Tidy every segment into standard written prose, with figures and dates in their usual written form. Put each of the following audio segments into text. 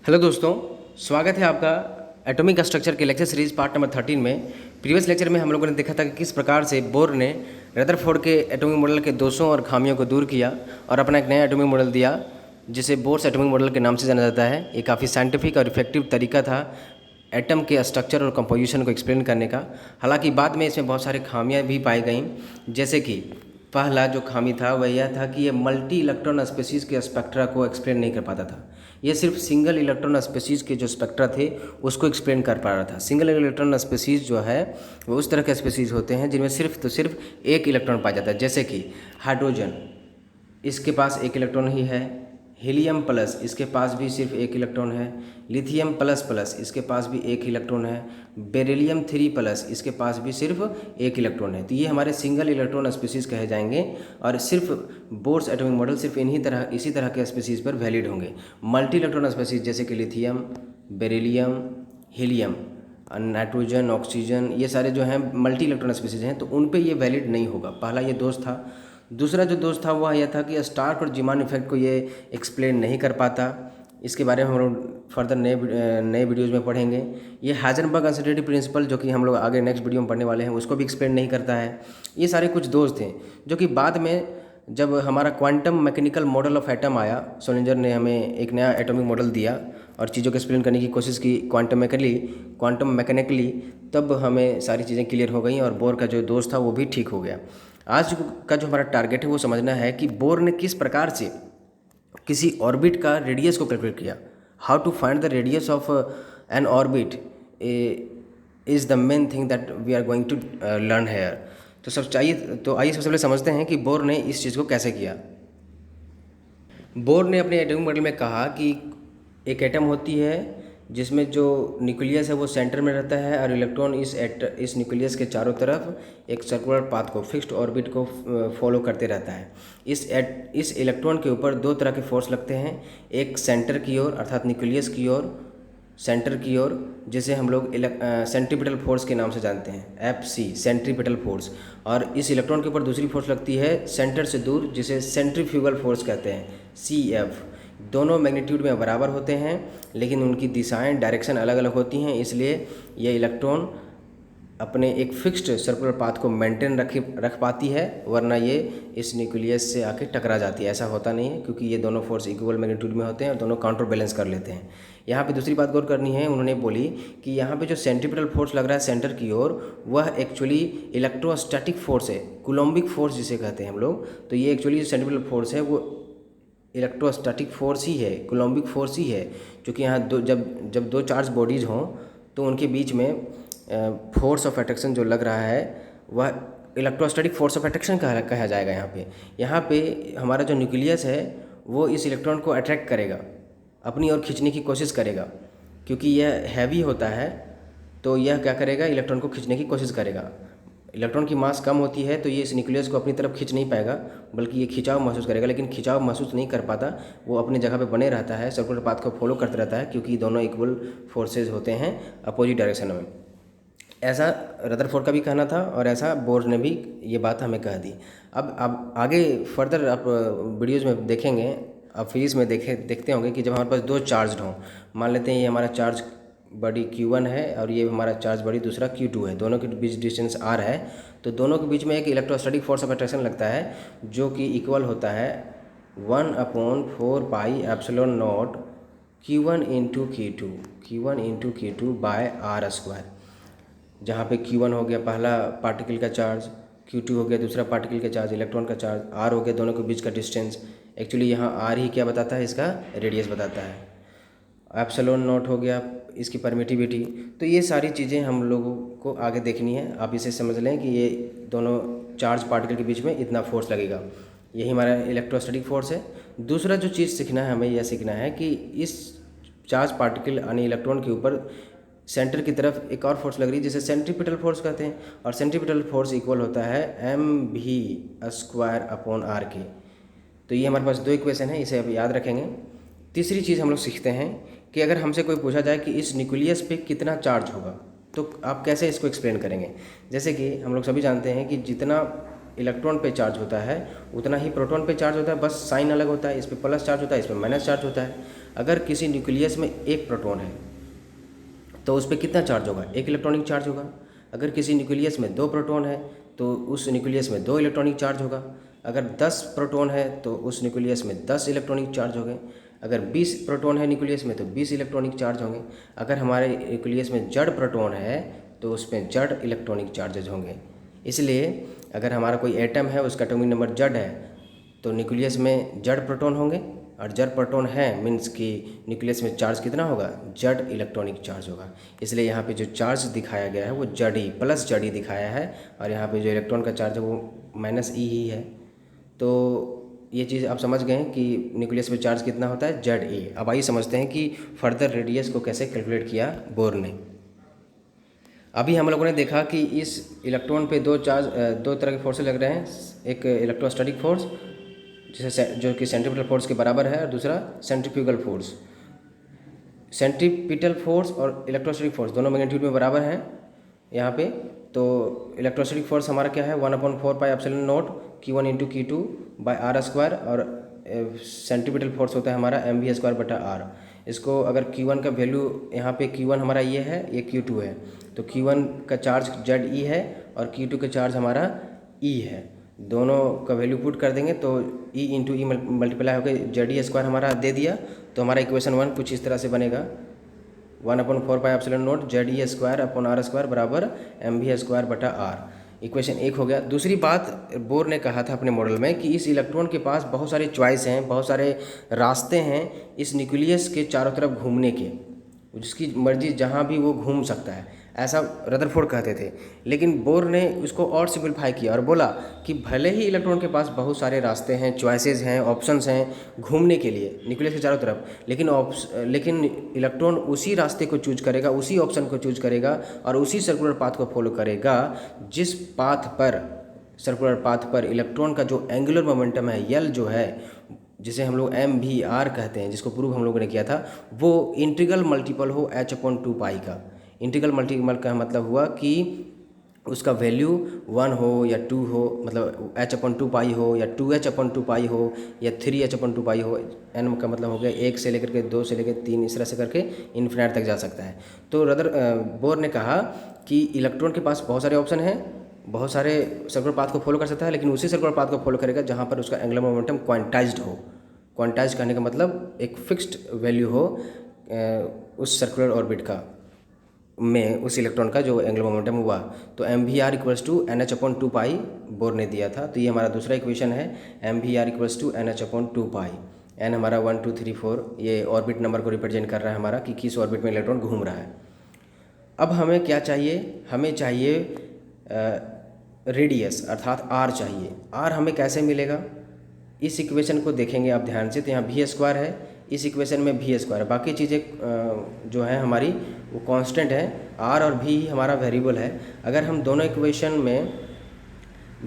Hello दोस्तों, स्वागत है आपका एटॉमिक स्ट्रक्चर के लेक्चर सीरीज पार्ट नंबर 13 में। प्रीवियस लेक्चर में हम लोगों ने देखा था कि किस प्रकार से बोर ने रदरफोर्ड के एटॉमिक मॉडल के दोषों और खामियों को दूर किया और अपना एक नया एटॉमिक मॉडल दिया जिसे बोर्स एटॉमिक मॉडल के नाम से जाना जाता है। ये काफ़ी साइंटिफिक और इफेक्टिव तरीका था एटम के स्ट्रक्चर और कंपोजिशन को एक्सप्लेन करने का। हालांकि बाद में इसमें बहुत सारी खामियां भी पाई गईं, जैसे कि पहला जो खामी था वह यह था कि ये मल्टी इलेक्ट्रॉन स्पेसीज़ के स्पेक्ट्रा को एक्सप्लेन नहीं कर पाता था। ये सिर्फ सिंगल इलेक्ट्रॉन स्पेसीज़ के जो स्पेक्ट्रा थे उसको एक्सप्लेन कर पा रहा था। सिंगल इलेक्ट्रॉन स्पेसीज़ जो है वो उस तरह के स्पेसीज़ होते हैं जिनमें सिर्फ एक इलेक्ट्रॉन पाया जाता है, जैसे कि हाइड्रोजन, इसके पास एक इलेक्ट्रॉन ही है। हीलियम प्लस, इसके पास भी सिर्फ एक इलेक्ट्रॉन है। लिथियम प्लस प्लस, इसके पास भी एक इलेक्ट्रॉन है। बेरिलियम 3 प्लस, इसके पास भी सिर्फ एक इलेक्ट्रॉन है। तो ये हमारे सिंगल इलेक्ट्रॉन स्पीसीज़ कहे जाएंगे और सिर्फ बोर्स एटॉमिक मॉडल सिर्फ इसी तरह के स्पीसीज़ पर वैलिड होंगे। मल्टी इलेक्ट्रॉन स्पीसीज़ जैसे कि lithium, beryllium, helium, nitrogen, oxygen, ये सारे जो हैं मल्टी इलेक्ट्रॉन स्पीसीज़ हैं, तो उन पे ये वैलिड नहीं होगा। पहला ये दोष था। दूसरा जो दोष था वह यह था कि स्टार्क और जीमान इफेक्ट को ये एक्सप्लेन नहीं कर पाता। इसके बारे में हम लोग फर्दर नए वीडियोज़ में पढ़ेंगे। ये हाइजेनबर्ग अनसर्टेनिटी प्रिंसिपल जो कि हम लोग आगे नेक्स्ट वीडियो में पढ़ने वाले हैं उसको भी एक्सप्लेन नहीं करता है। ये सारे कुछ दोष थे जो कि बाद में जब हमारा quantum mechanical model of atom आया, सोलिंजर ने हमें एक नया एटॉमिक मॉडल दिया और चीज़ों को एक्सप्लेन करने की कोशिश की क्वांटम मैकेनिकली, तब हमें सारी चीज़ें क्लियर हो गई और बोर का जो दोष था वो भी ठीक हो गया। आज का जो हमारा टारगेट है वो समझना है कि बोर ने किस प्रकार से किसी ऑर्बिट का रेडियस को कैलकुलेट किया। How to find the radius of an orbit is the main thing that we are going to learn here. तो आइए सबसे पहले समझते हैं कि बोर ने इस चीज़ को कैसे किया। बोर ने अपने एटॉमिक मॉडल में कहा कि एक एटम होती है जिसमें जो न्यूक्लियस है वो सेंटर में रहता है और इलेक्ट्रॉन इस न्यूक्लियस के चारों तरफ एक सर्कुलर पाथ को, फिक्स्ड ऑर्बिट को फॉलो करते रहता है। इस इलेक्ट्रॉन के ऊपर दो तरह के फोर्स लगते हैं, एक सेंटर की ओर अर्थात न्यूक्लियस की ओर, सेंटर की ओर, जिसे हम लोग सेंट्रीपिटल फोर्स के नाम से जानते हैं, FC सेंट्रीपिटल फोर्स। और इस इलेक्ट्रॉन के ऊपर दूसरी फोर्स लगती है सेंटर से दूर, जिसे सेंट्रीफ्यूगल फोर्स कहते हैं, CF। दोनों मैग्नीट्यूड में बराबर होते हैं लेकिन उनकी दिशाएं, डायरेक्शन अलग अलग होती हैं, इसलिए यह इलेक्ट्रॉन अपने एक फिक्स्ड सर्कुलर पाथ को मेंटेन रख पाती है, वरना ये इस न्यूक्लियस से आके टकरा जाती है। ऐसा होता नहीं है क्योंकि ये दोनों फोर्स इक्वल मैग्नीट्यूड में होते हैं और दोनों काउंटर बैलेंस कर लेते हैं। यहाँ पे दूसरी बात गौर करनी है, उन्होंने बोली कि यहाँ पे जो सेंट्रीपिटल फोर्स लग रहा है सेंटर की ओर, वह एक्चुअली इलेक्ट्रोस्टैटिक फोर्स है, कुलोम्बिक फोर्स जिसे कहते हैं हम लोग। तो ये एक्चुअली सेंट्रीपिटल फोर्स है वो इलेक्ट्रोस्टैटिक फोर्स ही है, कुलोम्बिक फोर्स ही है, क्योंकि यहाँ जब दो चार्ज बॉडीज़ हों तो उनके बीच में फोर्स ऑफ अट्रैक्शन जो लग रहा है वह इलेक्ट्रोस्टैटिक फोर्स ऑफ अट्रैक्शन कहा जाएगा। यहाँ पे हमारा जो न्यूक्लियस है वो इस इलेक्ट्रॉन को अट्रैक्ट करेगा, अपनी ओर खींचने की कोशिश करेगा, क्योंकि यह हैवी होता है तो यह क्या करेगा, इलेक्ट्रॉन को खींचने की कोशिश करेगा। इलेक्ट्रॉन की मास कम होती है तो ये इस न्यूक्लियस को अपनी तरफ खींच नहीं पाएगा, बल्कि ये खिंचाव महसूस करेगा, लेकिन खिंचाव महसूस नहीं कर पाता, वो अपनी जगह पे बने रहता है, सर्कुलर पाथ को फॉलो करते रहता है, क्योंकि दोनों इक्वल फोर्सेज होते हैं अपोजिट डायरेक्शन में। ऐसा रदरफोर्ड का भी कहना था और ऐसा बोर ने भी ये बात हमें कह दी। अब आगे फर्दर आप वीडियोज़ में देखेंगे, आप फिजिक्स में देखते होंगे कि जब हमारे पास दो चार्ज हों, मान लेते हैं ये हमारा चार्ज बॉडी Q1 है और ये हमारा चार्ज बॉडी दूसरा Q2 है, दोनों के बीच डिस्टेंस R है, तो दोनों के बीच में एक इलेक्ट्रोस्टैटिक फोर्स ऑफ अट्रैक्शन लगता है जो कि इक्वल होता है 1/4πε0 Q1 × Q2 बाय R², जहाँ पे Q1 हो गया पहला पार्टिकल का चार्ज, Q2 हो गया दूसरा पार्टिकल का चार्ज, इलेक्ट्रॉन का चार्ज, R हो गया दोनों के बीच का डिस्टेंस। एक्चुअली यहाँ R ही क्या बताता है, इसका रेडियस बताता है। ε0 हो गया इसकी परमिटिविटी। तो ये सारी चीज़ें हम लोगों को आगे देखनी है। आप इसे समझ लें कि ये दोनों चार्ज पार्टिकल के बीच में इतना फोर्स लगेगा, यही हमारा इलेक्ट्रोस्टैटिक फोर्स है। दूसरा जो चीज़ सीखना है, हमें यह सीखना है कि इस चार्ज पार्टिकल यानी इलेक्ट्रॉन के ऊपर सेंटर की तरफ एक और फोर्स लग रही है जिसे सेंट्रीपिटल फोर्स कहते हैं, और सेंट्रीपिटल फोर्स इक्वल होता है mv²/r के। तो ये हमारे पास दो इक्वेशन है, इसे आप याद रखेंगे। तीसरी चीज़ हम लोग सीखते हैं कि अगर हमसे कोई पूछा जाए कि इस न्यूक्लियस पे कितना चार्ज होगा तो आप कैसे इसको एक्सप्लेन करेंगे। जैसे कि हम लोग सभी जानते हैं कि जितना इलेक्ट्रॉन पे चार्ज होता है उतना ही प्रोटॉन पे चार्ज होता है, बस साइन अलग होता है, इस पर प्लस चार्ज होता है, इस पर माइनस चार्ज होता है। अगर किसी न्यूक्लियस में एक प्रोटॉन है तो उस पर कितना चार्ज होगा, एक इलेक्ट्रॉनिक चार्ज होगा। अगर किसी न्यूक्लियस में 2 प्रोटॉन है तो उस न्यूक्लियस में 2 इलेक्ट्रॉनिक चार्ज होगा। अगर 10 प्रोटॉन है तो उस न्यूक्लियस में 10 इलेक्ट्रॉनिक चार्ज होंगे। अगर 20 प्रोटॉन है न्यूक्लियस में तो 20 इलेक्ट्रॉनिक चार्ज होंगे। अगर हमारे न्यूक्लियस में जड़ प्रोटॉन है तो उसमें जड़ इलेक्ट्रॉनिक चार्जेज होंगे। इसलिए अगर हमारा कोई एटम है उसका एटॉमिक नंबर जड़ है तो न्यूक्लियस में जड़ प्रोटॉन होंगे, और जड़ प्रोटॉन है मीन्स कि न्यूक्लियस में चार्ज कितना होगा, जड़ इलेक्ट्रॉनिक चार्ज होगा। इसलिए यहाँ पे जो चार्ज दिखाया गया है वो जड़ी प्लस जड़ी दिखाया है, और यहाँ पे जो इलेक्ट्रॉन का चार्ज है वो माइनस ई ही है। तो ये चीज़ आप समझ गए हैं कि न्यूक्लियस में चार्ज कितना होता है, जेड ई। अब आइए समझते हैं कि फर्दर रेडियस को कैसे कैलकुलेट किया बोर ने। अभी हम लोगों ने देखा कि इस इलेक्ट्रॉन पे दो तरह के फोर्सेस लग रहे हैं, एक इलेक्ट्रोस्टैटिक फोर्स जिसे जो कि सेंट्रीपिटल फोर्स के बराबर है, और दूसरा सेंट्रीफ्यूगल फोर्स। सेंट्रीपिटल फोर्स और इलेक्ट्रोस्टैटिक फोर्स दोनों मैग्नीट्यूड में बराबर हैं यहाँ पे। तो इलेक्ट्रोस्टैटिक फोर्स हमारा क्या है, 1/4πε0 Q1 × Q2 by R square, और सेंट्रीपिटल फोर्स होता है हमारा mv²/r। इसको अगर Q1 का वैल्यू यहाँ पे Q1 हमारा ये है, ये Q2 है, तो Q1 का चार्ज ZE है और Q2 का चार्ज हमारा E है। दोनों का वैल्यू पुट कर देंगे तो E × E मल्टीप्लाई होकर ZE² हमारा दे दिया। तो हमारा इक्वेशन 1 कुछ इस तरह से बनेगा, 1/4πε0 ZE²/r² बराबर mv²/r। इक्वेशन 1 हो गया। दूसरी बात बोर ने कहा था अपने मॉडल में कि इस इलेक्ट्रॉन के पास बहुत सारे चॉइस हैं, बहुत सारे रास्ते हैं इस न्यूक्लियस के चारों तरफ घूमने के, जिसकी मर्जी जहाँ भी वो घूम सकता है, ऐसा रदरफोर्ड कहते थे। लेकिन बोर ने उसको और सिंपलीफाई किया और बोला कि भले ही इलेक्ट्रॉन के पास बहुत सारे रास्ते हैं, चॉइसेस हैं, ऑप्शंस हैं घूमने के लिए न्यूक्लियस के चारों तरफ, लेकिन इलेक्ट्रॉन उसी रास्ते को चूज करेगा, उसी ऑप्शन को चूज करेगा और उसी सर्कुलर पाथ को फॉलो करेगा जिस सर्कुलर पाथ पर इलेक्ट्रॉन का जो एंगुलर मोमेंटम है यल जो है, जिसे हम लोग MVR कहते हैं, जिसको प्रूव हम लोगों ने किया था, वो इंटीग्रल मल्टीपल हो h/2π का। इंटीग्रल मल्टीपल का मतलब हुआ कि उसका वैल्यू 1 हो या 2 हो, मतलब h/2π हो या 2h/2π हो या 3h/2π हो। n का मतलब हो गया 1 से लेकर के 2 से लेकर 3, इस तरह से करके इन्फिनाइट तक जा सकता है। तो बोर ने कहा कि इलेक्ट्रॉन के पास बहुत सारे ऑप्शन हैं, बहुत सारे सर्कुलर पाथ को फॉलो कर सकता है, लेकिन उसी सर्कुलर पाथ को फॉलो करेगा जहाँ पर उसका एंगुलर मोमेंटम क्वांटाइज्ड हो। क्वांटाइज करने का मतलब एक फिक्स्ड वैल्यू हो उस सर्कुलर ऑर्बिट का में उस इलेक्ट्रॉन का जो एंगुलर मोमेंटम हुआ। तो MVR = NH/2π बोर ने दिया था। तो ये हमारा दूसरा इक्वेशन है, MVR = NH/2π। n हमारा 1 2 3 4 ये ऑर्बिट नंबर को रिप्रेजेंट कर रहा है हमारा कि किस ऑर्बिट में इलेक्ट्रॉन घूम रहा है। अब हमें क्या चाहिए, हमें चाहिए रेडियस अर्थात r चाहिए। r हमें कैसे मिलेगा, इस इक्वेशन को देखेंगे आप ध्यान से। तो यहाँ v² है, इस इक्वेशन में v² है, बाकी चीज़ें जो है हमारी वो कांस्टेंट है, r और v हमारा वेरिएबल है। अगर हम दोनों इक्वेशन में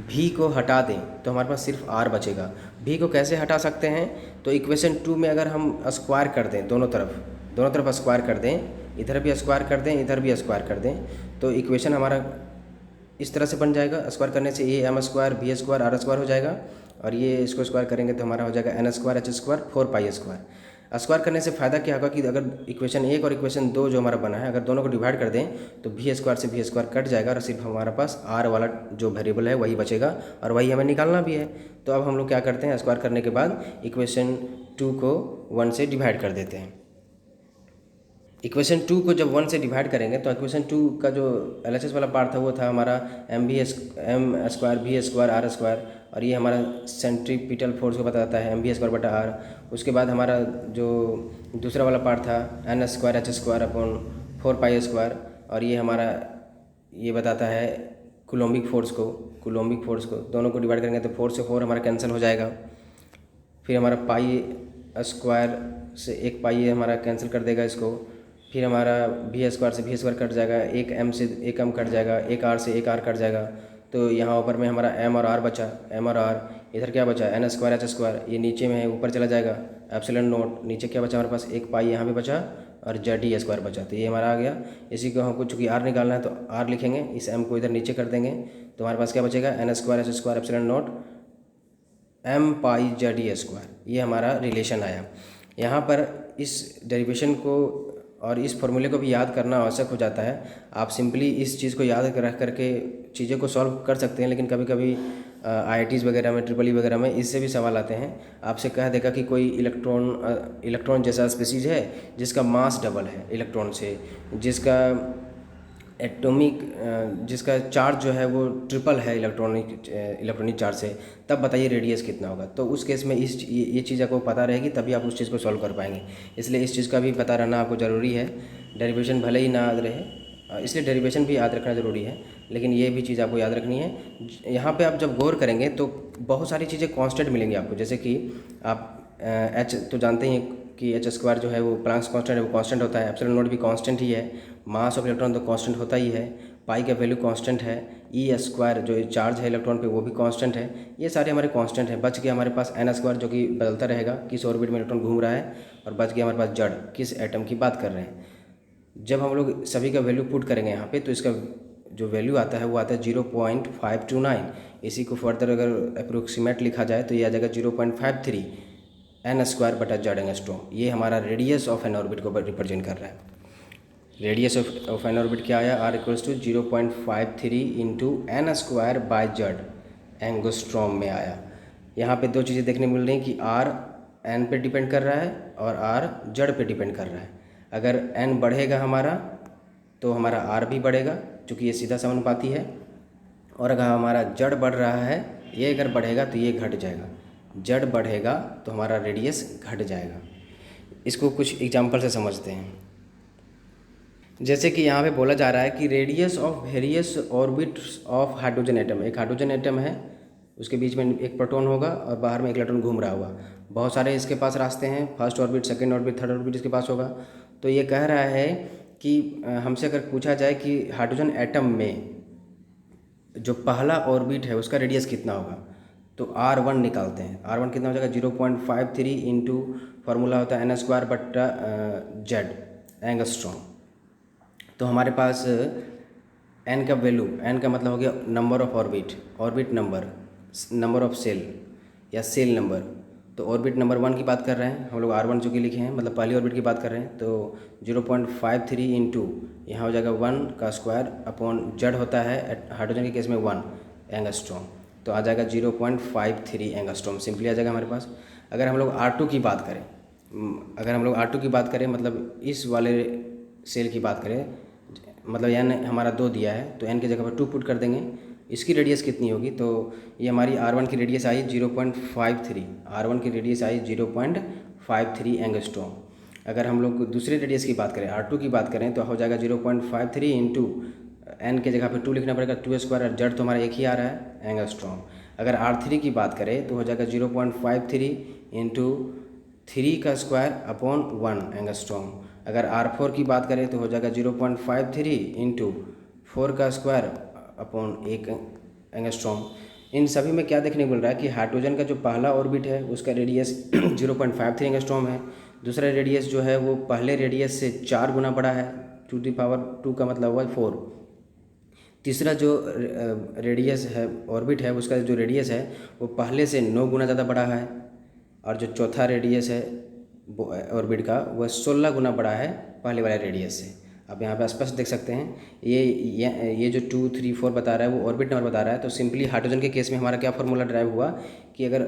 v को हटा दें तो हमारे पास सिर्फ r बचेगा। v को कैसे हटा सकते हैं, तो इक्वेशन 2 में अगर हम स्क्वायर कर दें दोनों तरफ स्क्वायर कर दें, इधर भी स्क्वायर कर दें, इधर भी स्क्वायर कर दें, तो इक्वेशन हमारा इस तरह से बन जाएगा। स्क्वायर करने से ये m² v² r² हो जाएगा, और ये इसको स्क्वायर करेंगे तो हमारा हो जाएगा n² h² 4π²। स्क्वायर करने से फ़ायदा क्या होगा कि अगर इक्वेशन 1 और इक्वेशन 2 जो हमारा बना है, अगर दोनों को डिवाइड कर दें तो v² से v² कट जाएगा और सिर्फ हमारे पास r वाला जो वेरिएबल है वही बचेगा, और वही हमें निकालना भी है। तो अब हम लोग क्या करते हैं, स्क्वायर करने के बाद इक्वेशन 2 को 1 से डिवाइड कर देते हैं। इक्वेशन 2 को जब 1 से डिवाइड करेंगे तो इक्वेशन 2 का जो LHS वाला पार्ट था वो था हमारा m² v² r², और ये हमारा सेंट्रीपिटल फोर्स को बताता है mv²/r। उसके बाद हमारा जो दूसरा वाला पार्ट था n² h² 4π², और ये हमारा ये बताता है कूलोम्बिक फोर्स को। दोनों को डिवाइड करेंगे तो 4 से 4 हमारा कैंसिल हो जाएगा। फिर हमारा π² से 1 पाई हमारा कैंसिल कर देगा इसको। फिर हमारा v² से v² कट जाएगा, एक m से एक m कट जाएगा, एक r से एक r कट जाएगा। तो यहाँ ऊपर में हमारा m और r बचा, m और r। इधर क्या बचा, n² h², ये नीचे में है ऊपर चला जाएगा, ε0। नीचे क्या बचा हमारे पास, 1 पाई यहाँ पे बचा और ZE² बचा। तो ये हमारा आ गया। इसी को हमको चूँकि r निकालना है तो r लिखेंगे, इस m को इधर नीचे कर देंगे तो हमारे पास क्या बचेगा, n² h² ε0 m π ZE²। ये हमारा रिलेशन आया। यहाँ पर इस डेरिवेशन को और इस फॉर्मूले को भी याद करना आवश्यक हो जाता है। आप सिंपली इस चीज़ को याद रख करके चीज़ों को सॉल्व कर सकते हैं, लेकिन कभी कभी IITs वगैरह में, ट्रिपल ई वगैरह में इससे भी सवाल आते हैं। आपसे कह देगा कि कोई इलेक्ट्रॉन जैसा स्पीसीज है जिसका मास डबल है इलेक्ट्रॉन से, जिसका एटॉमिक जिसका चार्ज जो है वो ट्रिपल है इलेक्ट्रॉनिक चार्ज से, तब बताइए रेडियस कितना होगा। तो उस केस में ये चीज़ आपको पता रहेगी तभी आप उस चीज़ को सॉल्व कर पाएंगे। इसलिए इस चीज़ का भी पता रहना आपको ज़रूरी है। डेरिवेशन भले ही ना याद रहे, इसलिए डेरिवेशन भी याद रखना ज़रूरी है, लेकिन ये भी चीज़ आपको याद रखनी है। यहाँ पे आप जब गौर करेंगे तो बहुत सारी चीज़ें कांस्टेंट मिलेंगी आपको, जैसे कि आप एच तो जानते ही हैं कि h² जो है वो प्लैंक्स कांस्टेंट है, वो कांस्टेंट होता है। एप्सिलॉन नॉट भी कांस्टेंट ही है। मास ऑफ इलेक्ट्रॉन तो कांस्टेंट होता ही है। पाई का वैल्यू कांस्टेंट है। E² जो चार्ज है इलेक्ट्रॉन पे वो भी कांस्टेंट है। ये सारे हमारे कांस्टेंट हैं। बच गया हमारे पास n² जो कि बदलता रहेगा, किस ऑर्बिट में इलेक्ट्रॉन घूम रहा है, और बच गया हमारे पास जड़, किस एटम की बात कर रहे हैं। जब हम लोग सभी का वैल्यू पुट करेंगे यहाँ पे, तो इसका जो वैल्यू आता है वो आता है 0.529। इसी को फर्दर अगर अप्रोक्सीमेट लिखा जाए तो ये आ जाएगा 0.53 n² बटा जेड एंगस्ट्रॉम। ये हमारा रेडियस ऑफ एन ऑर्बिट को रिप्रेजेंट कर रहा है। रेडियस ऑफ एन ऑर्बिट क्या आया, r equals to 0.53 into n² by Z angstrom में आया। यहाँ पे दो चीज़ें देखने मिल रही हैं कि r n पे डिपेंड कर रहा है और r जेड पे डिपेंड कर रहा है। अगर n बढ़ेगा हमारा तो हमारा r भी बढ़ेगा, चूँकि ये सीधा समानुपाती है। और अगर हमारा जेड बढ़ रहा है, ये अगर बढ़ेगा तो ये घट जाएगा। जेड बढ़ेगा तो हमारा रेडियस घट जाएगा। इसको कुछ एग्जांपल से समझते हैं। जैसे कि यहाँ पे बोला जा रहा है कि radius of various orbits of hydrogen atom. एक हाइड्रोजन एटम है, उसके बीच में एक प्रोटॉन होगा और बाहर में एक इलेक्ट्रॉन घूम रहा होगा। बहुत सारे इसके पास रास्ते हैं, first orbit, second orbit, third orbit इसके पास होगा। तो ये कह रहा है कि हमसे अगर पूछा जाए कि हाइड्रोजन एटम में जो पहला ऑर्बिट है उसका रेडियस कितना होगा, तो R1 निकालते हैं। R1 कितना हो जाएगा, 0.53 इंटू फार्मूला होता है n² बट्टा जेड एंगस्ट्रॉम। तो हमारे पास n का वैल्यू, n का मतलब हो गया number of orbit number of shell या सेल नंबर। तो ऑर्बिट नंबर 1 की बात कर रहे हैं हम लोग, R1 जो कि लिखे हैं, मतलब पहली ऑर्बिट की बात कर रहे हैं। तो 0.53 इंटू यहाँ हो जाएगा 1 का स्क्वायर अपॉन जेड होता है हाइड्रोजन के केस में 1 एंगस्ट्रॉम, तो आ जाएगा 0.53 एंगस्ट्रॉम सिंपली आ जाएगा हमारे पास। अगर हम लोग R2 की बात करें, मतलब इस वाले सेल की बात करें, मतलब n हमारा 2 दिया है तो n की जगह पर 2 पुट कर देंगे। इसकी रेडियस कितनी होगी, तो ये हमारी R1 की रेडियस आई 0.53, R1 की रेडियस आई 0.53 एंगस्ट्रॉम। अगर हम लोग दूसरे रेडियस की बात करें, R2 की बात करें, तो हो जाएगा 0.53 इंटू n के जगह पे 2 लिखना पड़ेगा, 2² और जेड तो हमारा एक ही आ रहा है एंगस्ट्रॉम। अगर R3 की बात करें तो हो जाएगा 0.53 इंटू 3 का स्क्वायर अपॉन 1 एंगस्ट्रॉम। अगर R4 की बात करें तो हो जाएगा 0.53 इंटू 4 का स्क्वायर अपॉन 1 एंगस्ट्रॉम। इन सभी में क्या देखने को मिल रहा है कि हाइड्रोजन का जो पहला ऑर्बिट है उसका रेडियस 0.53 एंगस्ट्रॉम है। दूसरा रेडियस जो है वो पहले रेडियस से 4 गुना बड़ा है, 2 का मतलब हुआ 4। तीसरा जो रेडियस है ऑर्बिट है उसका जो रेडियस है वो पहले से 9 गुना ज़्यादा बड़ा है। और जो चौथा रेडियस है ऑर्बिट का वह 16 गुना बड़ा है पहले वाले रेडियस से। आप यहाँ पे स्पष्ट देख सकते हैं, ये जो 2, 3, 4 बता रहा है वो ऑर्बिट नंबर बता रहा है। तो सिंपली हाइड्रोजन के केस में हमारा क्या फॉर्मूला ड्राइव हुआ कि अगर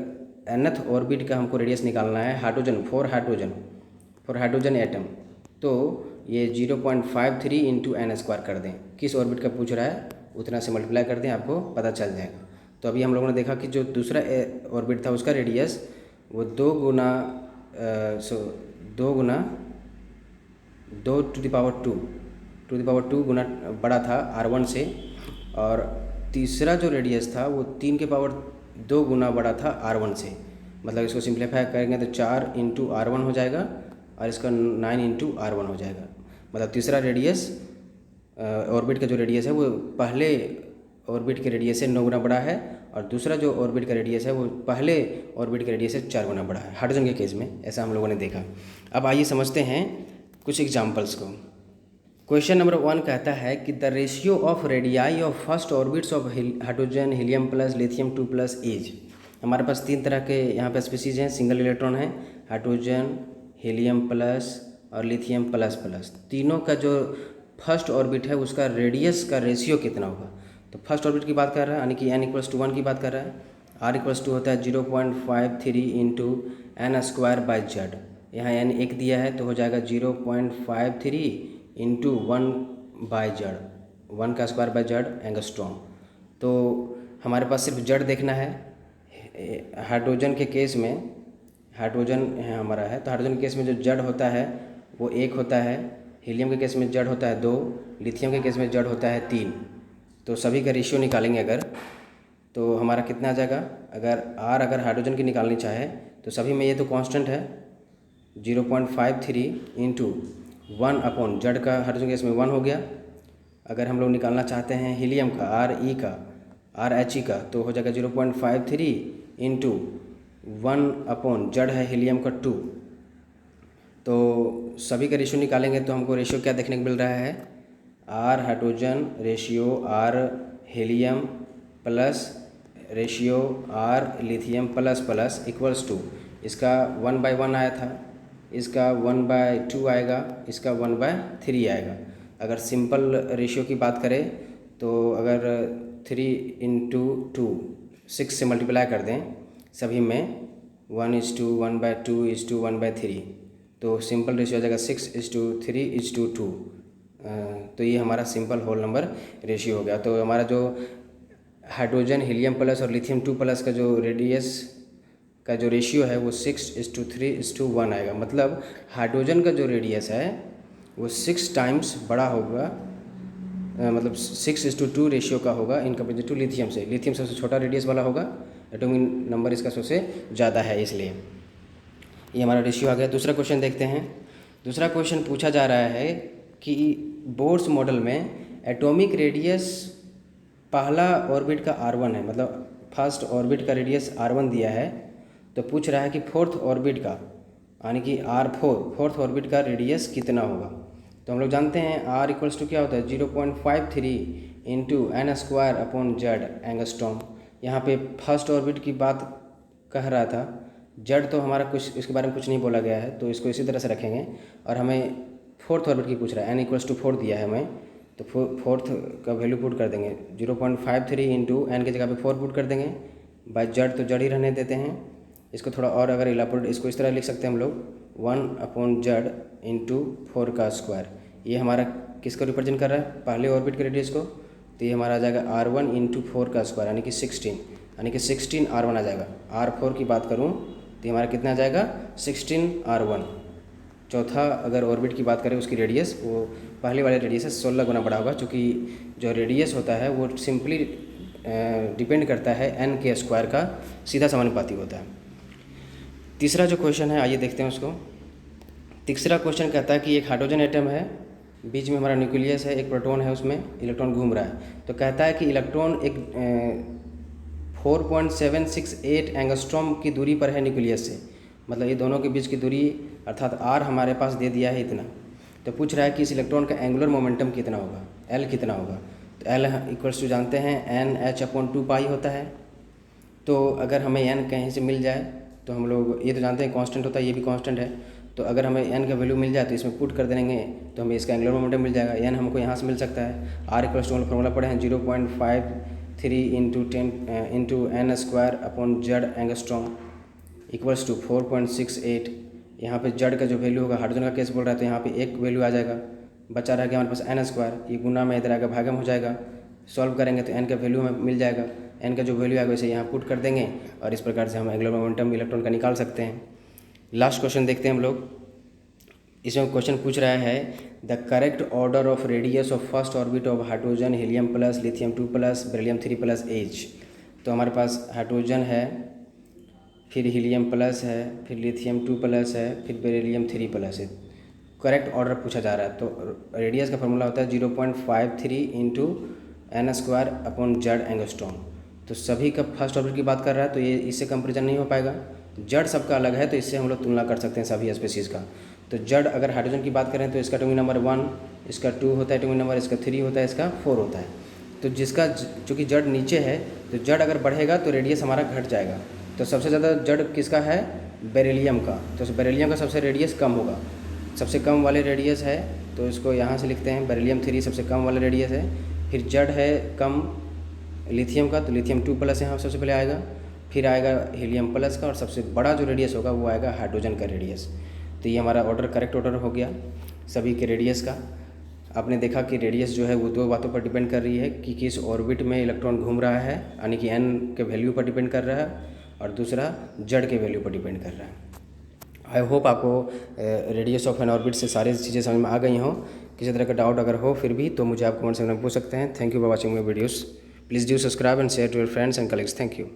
nth ऑर्बिट का हमको रेडियस निकालना है फॉर हाइड्रोजन एटम, तो ये 0.53 इंटू n² कर दें। किस ऑर्बिट का पूछ रहा है उतना से मल्टीप्लाई कर दें, आपको पता चल जाएगा। तो अभी हम लोगों ने देखा कि जो दूसरा ऑर्बिट था उसका रेडियस वो 2 टू द पावर 2 गुना बड़ा था R1 से। और तीसरा जो रेडियस था वो 3 के पावर 2 गुना बड़ा था R1 से। मतलब इसको सिंप्लीफाई करेंगे तो 4 इंटू R1 हो जाएगा और इसका 9 इंटू R1 हो जाएगा। मतलब तीसरा रेडियस ऑर्बिट का जो रेडियस है वो पहले ऑर्बिट के रेडियस से 9 गुना बड़ा है, और दूसरा जो ऑर्बिट का रेडियस है वो पहले ऑर्बिट के रेडियस से 4 गुना बड़ा है हाइड्रोजन के केस में। ऐसा हम लोगों ने देखा। अब आइए समझते हैं कुछ एग्जांपल्स को। क्वेश्चन नंबर 1 कहता है कि the ratio of radii of first orbits of hydrogen helium plus lithium 2 plus is. हमारे पास 3 तरह के यहाँ पे स्पीसीज हैं, सिंगल इलेक्ट्रॉन है, हाइड्रोजन हीलियम प्लस और लिथियम प्लस प्लस, तीनों का जो फर्स्ट ऑर्बिट है उसका रेडियस का रेशियो कितना होगा। तो फर्स्ट ऑर्बिट की बात कर रहा है, यानी कि n=1 की बात कर रहा है। r=2 होता है 0.53 into N square by Z. यहाँ n 1 दिया है तो हो जाएगा 0.53 इंटू 1 बाई जेड, 1 का स्क्वायर बाई जेड एंगस्ट्रॉम। तो हमारे पास सिर्फ जेड देखना है। हाइड्रोजन के केस में, हाइड्रोजन हमारा है तो हाइड्रोजन के केस में जो जेड होता है वो 1 होता है, हीलियम के केस में जेड होता है 2, लिथियम के केस में जेड होता है 3। तो सभी का रेशियो निकालेंगे अगर, तो हमारा कितना आ जाएगा। अगर हाइड्रोजन की निकालनी चाहे तो सभी में ये तो कांस्टेंट है 0.53 इंटू 1 अपॉन जेड का हाइड्रोजन केस में 1 हो गया। अगर हम लोग निकालना चाहते हैं हीलियम का RHE का तो हो जाएगा 0.53 इंटू 1 अपॉन जेड है हीलियम का 2। तो सभी का रेशियो निकालेंगे तो हमको रेशियो क्या देखने को मिल रहा है, R hydrogen ratio R helium plus ratio R lithium plus plus equals to, इसका 1/1 आया था, इसका 1/2 आएगा, इसका 1/3 आएगा। अगर सिंपल रेशियो की बात करें तो अगर 3 इंटू 2 6 से मल्टीप्लाई कर दें सभी में 1:1/2 1/3, तो सिंपल रेशियो आ जाएगा 6:3:2। तो ये हमारा सिंपल होल नंबर रेशियो हो गया। तो हमारा जो हाइड्रोजन हीलियम प्लस और लिथियम 2 प्लस का जो रेडियस का जो रेशियो है वो 6:3:1 आएगा। मतलब हाइड्रोजन का जो रेडियस है वो 6 टाइम्स बड़ा होगा, मतलब 6:2 रेशियो का होगा इन कंपेयर टू लिथियम से। लिथियम सबसे छोटा रेडियस वाला होगा, एटॉमिक नंबर इसका सबसे ज़्यादा है, इसलिए ये हमारा रेशियो आ गया। दूसरा क्वेश्चन देखते हैं। दूसरा क्वेश्चन पूछा जा रहा है कि बोर्स मॉडल में एटॉमिक रेडियस पहला ऑर्बिट का R1 है, मतलब फर्स्ट ऑर्बिट का रेडियस R1 दिया है, तो पूछ रहा है कि फोर्थ ऑर्बिट का यानी कि R4 फोर्थ ऑर्बिट का रेडियस कितना होगा। तो हम लोग जानते हैं R= क्या होता है 0.53 into N square upon Z angstrom. यहाँ पे फर्स्ट ऑर्बिट की बात कह रहा था, जेड तो हमारा कुछ इसके बारे में कुछ नहीं बोला गया है तो इसको इसी तरह से रखेंगे। और हमें फोर्थ ऑर्बिट की पूछ रहा है, n=4 दिया है हमें, तो फोर्थ का वैल्यू पुट कर देंगे 0.53 इंटू एन की जगह पे 4 पुट कर देंगे बाय जेड, तो जेड ही रहने देते हैं। इसको थोड़ा और अगर इलाबोरेट इसको इस तरह लिख सकते हैं हम लोग 1/जेड इंटू 4 का स्क्वायर। ये हमारा किसको रिप्रेजेंट कर रहा है, पहले ऑर्बिट के रेडियस को। तो ये हमारा आ जाएगा R1 इंटू 4 का स्क्वायर यानी कि 16, यानी कि 16 R1 आ जाएगा। R4 की बात करूँ तो हमारा कितना आ जाएगा 16 R1। चौथा अगर ऑर्बिट की बात करें उसकी रेडियस वो पहले वाले रेडियस से 16 गुना बड़ा होगा, क्योंकि जो रेडियस होता है वो सिंपली डिपेंड करता है n के स्क्वायर का सीधा समानुपाती होता है। तीसरा जो क्वेश्चन है आइए देखते हैं उसको। तीसरा क्वेश्चन कहता है कि एक हाइड्रोजन एटम है, बीच में हमारा न्यूक्लियस है, एक प्रोटॉन है, उसमें इलेक्ट्रॉन घूम रहा है। तो कहता है कि इलेक्ट्रॉन एक 4.768 एंगस्ट्रॉम की दूरी पर है न्यूक्लियस से, मतलब ये दोनों के बीच की दूरी अर्थात R हमारे पास दे दिया है इतना। तो पूछ रहा है कि इस इलेक्ट्रॉन का एंगुलर मोमेंटम कितना होगा, L कितना होगा। तो L जानते हैं NH/2 होता है। तो अगर हमें n कहीं से मिल जाए तो हम लोग ये तो जानते हैं कांस्टेंट होता है, ये भी कांस्टेंट है। तो अगर हमें n का वैल्यू मिल जाए तो इसमें पुट कर देंगे तो हमें इसका एंगुलर मोमेंटम मिल जाएगा। n हमको यहाँ से मिल सकता है, R= फॉर्मूला पढ़े हैं 0.53 into 10 into N square upon Z angstrom equals to 4.68। यहाँ पे जेड का जो वैल्यू होगा, हाइड्रोजन का केस बोल रहा है तो यहाँ पे एक वैल्यू आ जाएगा, बचा रह गया हमारे पास एन स्क्वायर, ये गुना में इधर आएगा भागम हो जाएगा। सॉल्व करेंगे तो n का वैल्यू हमें मिल जाएगा, n का जो वैल्यू आएगा इसे यहाँ पुट कर देंगे और इस प्रकार से हम एंगुलर मोमेंटम इलेक्ट्रॉन का निकाल सकते हैं। लास्ट क्वेश्चन देखते हैं हम लोग। इसमें क्वेश्चन पूछ रहा है the correct order of radius of first orbit of hydrogen helium plus lithium 2 plus beryllium 3 plus H। तो हमारे पास हाइड्रोजन है, फिर हीलियम प्लस है, फिर लिथियम 2 प्लस है, फिर बेरिलियम 3 प्लस है। करेक्ट ऑर्डर पूछा जा रहा है। तो रेडियस का फॉर्मूला होता है 0.53 into N square upon Z angstrom. तो सभी का फर्स्ट ऑर्बिट की बात कर रहा है तो ये इससे कंपेरिजन नहीं हो पाएगा, जेड सबका अलग है तो इससे हम लोग तुलना कर सकते हैं सभी स्पेसीज़ का। तो जेड अगर हाइड्रोजन की बात करें तो इसका एटॉमिक नंबर 1, इसका 2 होता है एटॉमिक नंबर, इसका 3 होता है, इसका 4 होता है। तो जिसका चूँकि जेड नीचे है तो जेड अगर बढ़ेगा तो रेडियस हमारा घट जाएगा। तो सबसे ज़्यादा जेड किसका है, बेरिलियम का, तो बेरिलियम का सबसे रेडियस कम होगा, सबसे कम वाले रेडियस है, तो इसको यहाँ से लिखते हैं बेरिलियम 3 सबसे कम वाला रेडियस है। फिर जड है कम लिथियम का, तो लिथियम 2 प्लस यहाँ सबसे पहले आएगा, फिर आएगा हीलियम प्लस का, और सबसे बड़ा जो रेडियस होगा वो आएगा हाइड्रोजन का रेडियस। तो ये हमारा ऑर्डर करेक्ट ऑर्डर हो गया सभी के रेडियस का। आपने देखा कि रेडियस जो है वो दो बातों पर डिपेंड कर रही है कि किस ऑर्बिट में इलेक्ट्रॉन घूम रहा है, यानी कि एन के वैल्यू पर डिपेंड कर रहा है, और दूसरा जड़ के वैल्यू पर डिपेंड कर रहा है। आई होप आपको रेडियस ऑफ एन ऑर्बिट से सारी चीज़ें समझ में आ गई हों। किसी तरह का डाउट अगर हो फिर भी तो मुझे आप कमेंट सेक्शन में पूछ सकते हैं। Thank you for watching my videos. Please do subscribe and share to your friends and colleagues. Thank you.